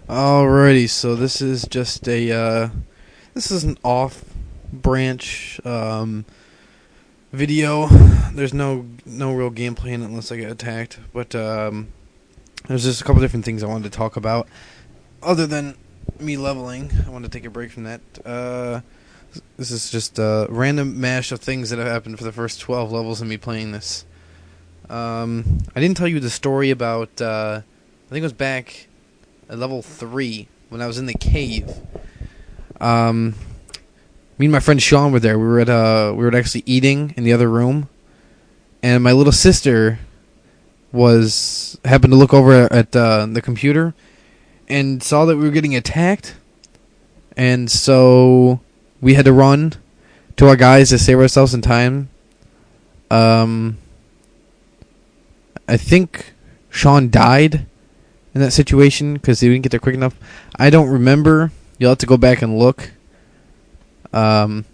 Alrighty, so this is just this is an off-branch video. There's no real gameplay in it unless I get attacked, but there's just a couple different things I wanted to talk about. Other than me leveling, I wanted to take a break from that. This is just a random mash of things that have happened for the first 12 levels of me playing this. I didn't tell you the story about, I think it was back at level 3 when I was in the cave. Me and my friend Sean were there. We were actually eating in the other room, and my little sister happened to look over at the computer and saw that we were getting attacked, and so we had to run to our guys to save ourselves in time. I think Sean died in that situation because he didn't get there quick enough. I don't remember. You'll have to go back and look. Well,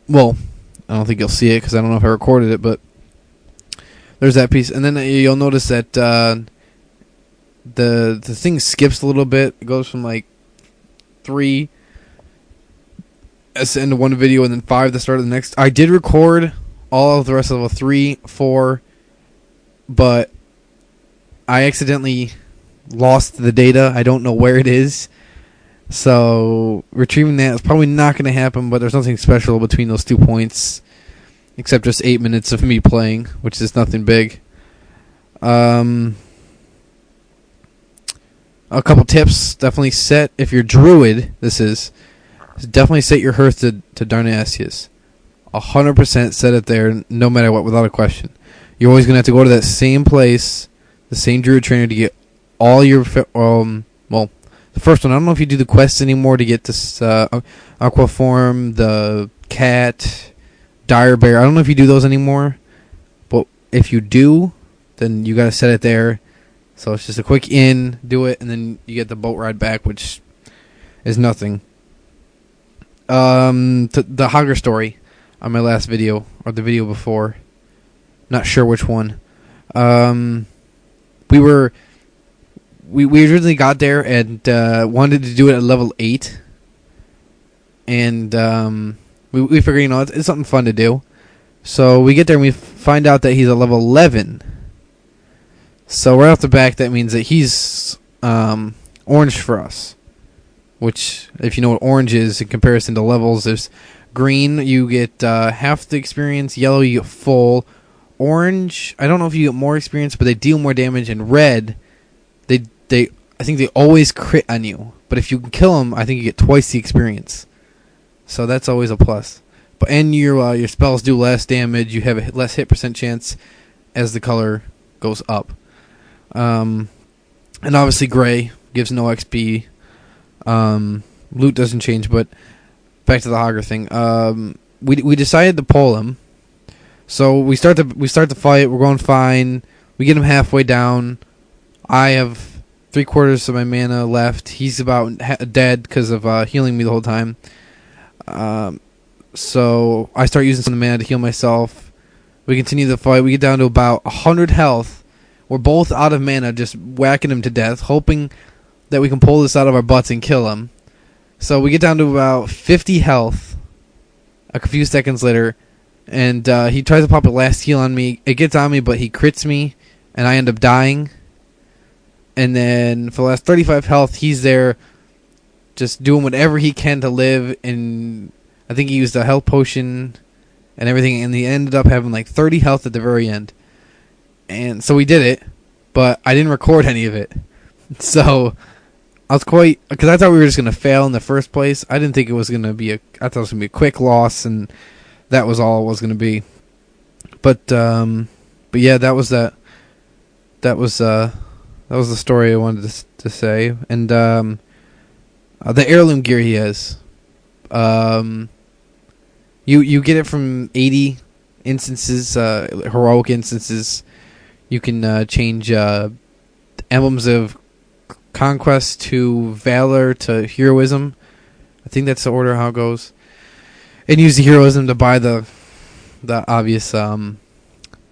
I don't think you'll see it because I don't know if I recorded it, but there's that piece. And then you'll notice that the thing skips a little bit. It goes from like 3 as the end of one video and then 5 the start of the next. I did record all of the rest of level 3, 4, but I accidentally lost the data. I don't know where it is. So retrieving that is probably not going to happen, but there's nothing special between those 2 points except just 8 minutes of me playing, which is nothing big. A couple tips. Definitely set, if you're druid, definitely set your hearth to Darnasius. 100% set it there, no matter what, without a question. You're always going to have to go to that same place, the same druid trainer, to get all your... the first one, I don't know if you do the quests anymore to get this Aquaform, the cat, Dire Bear. I don't know if you do those anymore, but if you do, then you got to set it there. So it's just a quick in, do it, and then you get the boat ride back, which is nothing. The Hogger story on my last video, or the video before. Not sure which one. We originally got there and wanted to do it at level 8. And we figured, it's something fun to do. So we get there and we find out that he's at level 11. So right off the back, that means that he's orange for us. Which, if you know what orange is in comparison to levels, there's green, you get half the experience. Yellow, you get full. Orange, I don't know if you get more experience, but they deal more damage. And red, I think they always crit on you. But if you can kill them, I think you get twice the experience. So that's always a plus. And your spells do less damage. You have a less hit percent chance as the color goes up. And obviously gray gives no XP. Loot doesn't change, but back to the Hogger thing. We decided to pull him. So we start the fight. We're going fine. We get him halfway down. I have 3/4 of my mana left. He's about dead because of healing me the whole time. So I start using some of the mana to heal myself. We continue the fight. We get down to about 100 health. We're both out of mana, just whacking him to death, hoping that we can pull this out of our butts and kill him. So we get down to about 50 health a few seconds later, and he tries to pop a last heal on me. It gets on me, but he crits me, and I end up dying. And then for the last 35 health, he's there just doing whatever he can to live. And I think he used a health potion and everything, and he ended up having like 30 health at the very end. And so we did it, but I didn't record any of it. So I was because I thought we were just going to fail in the first place. I didn't think it was going to be I thought it was going to be a quick loss, and that was all it was going to be. But yeah, that was that. That was the story I wanted to say. And the heirloom gear he has, you get it from 80 instances, heroic instances. You can change emblems of conquest to valor to heroism. I think that's the order how it goes. And use the heroism to buy the obvious the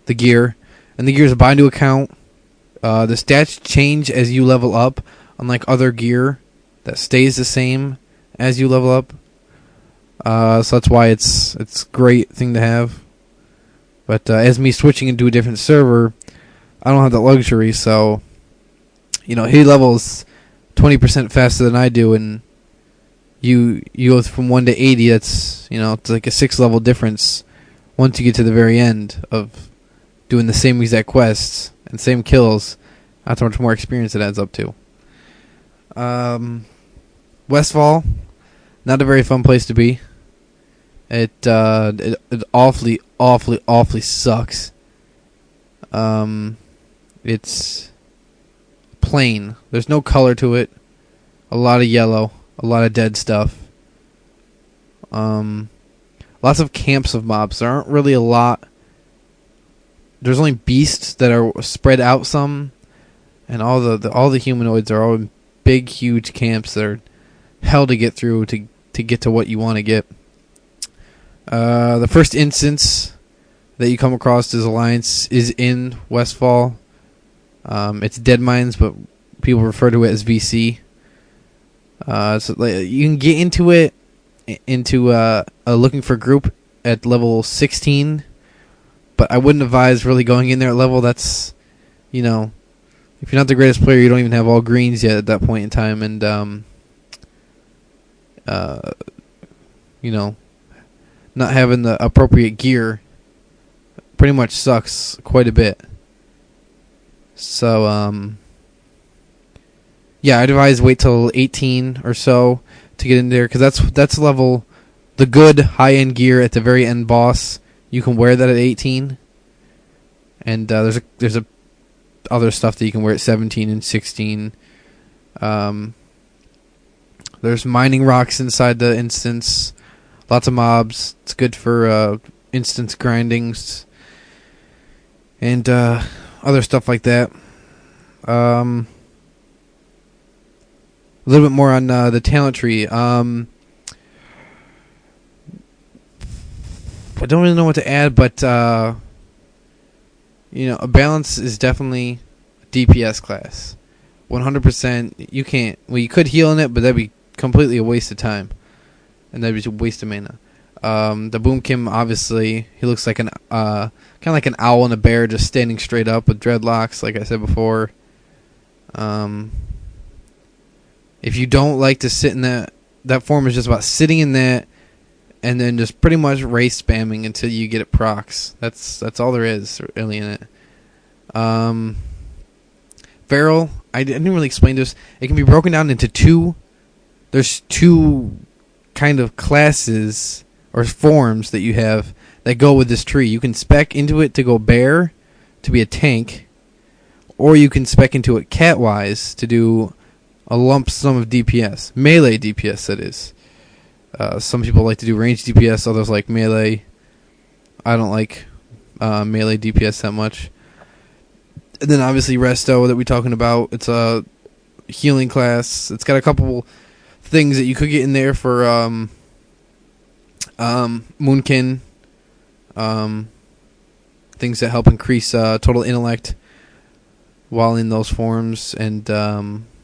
gear. And the gear is a buy new account. The stats change as you level up unlike other gear that stays the same as you level up. So that's why it's a great thing to have. But as me switching into a different server, I don't have that luxury. So, he levels 20% faster than I do, and you go from 1 to 80. That's it's like a 6-level difference once you get to the very end of doing the same exact quests and same kills. That's how much more experience it adds up to. Westfall, not a very fun place to be. It awfully sucks. It's plain. There's no color to it. A lot of yellow. A lot of dead stuff. Lots of camps of mobs. There aren't really a lot. There's only beasts that are spread out some, and all the humanoids are all in big, huge camps that are hell to get through to get to what you want to get. The first instance that you come across as Alliance is in Westfall. It's Dead Mines, but people refer to it as VC. So you can get into it, looking for a group at level 16, but I wouldn't advise really going in there at level that's, if you're not the greatest player, you don't even have all greens yet at that point in time, and not having the appropriate gear pretty much sucks quite a bit. So, I'd advise wait till 18 or so to get in there, because that's level, the good high-end gear at the very end boss. You can wear that at 18, and there's other stuff that you can wear at 17 and 16. There's mining rocks inside the instance. Lots of mobs. It's good for instance grindings and other stuff like that. A little bit more on the talent tree. I don't really know what to add, but a balance is definitely a DPS class. 100%. You can't. Well, you could heal in it, but that'd be completely a waste of time, and that'd be a waste of mana. The Boomkin, obviously, he looks like kind of like an owl and a bear, just standing straight up with dreadlocks, like I said before. If you don't like to sit in that form, is just about sitting in that, and then just pretty much race spamming until you get it procs. That's all there is really in it. Feral, I didn't really explain this. It can be broken down into two. There's two kind of classes or forms that you have that go with this tree. You can spec into it to go bear, to be a tank, or you can spec into it cat-wise to do a lump sum of DPS. Melee DPS, that is. Some people like to do range DPS, others like melee. I don't like melee DPS that much. And then obviously Resto that we're talking about. It's a healing class. It's got a couple things that you could get in there for Moonkin. Things that help increase total intellect while in those forms, and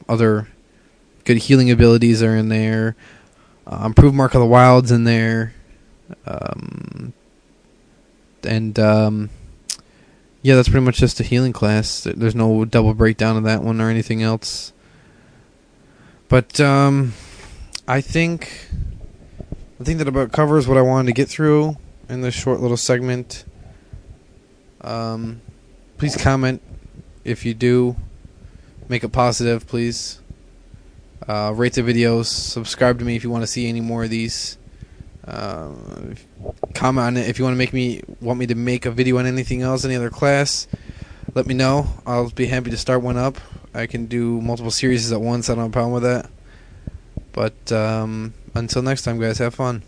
other good healing abilities are in there. Improved Mark of the Wild's in there. That's pretty much just a healing class. There's no double breakdown of that one or anything else. But I think that about covers what I wanted to get through in this short little segment. Please comment if you do. Make it positive, please. Rate the videos. Subscribe to me if you want to see any more of these. Comment on it if you want me to make a video on anything else, any other class. Let me know. I'll be happy to start one up. I can do multiple series at once. I don't have a problem with that. But until next time, guys, have fun.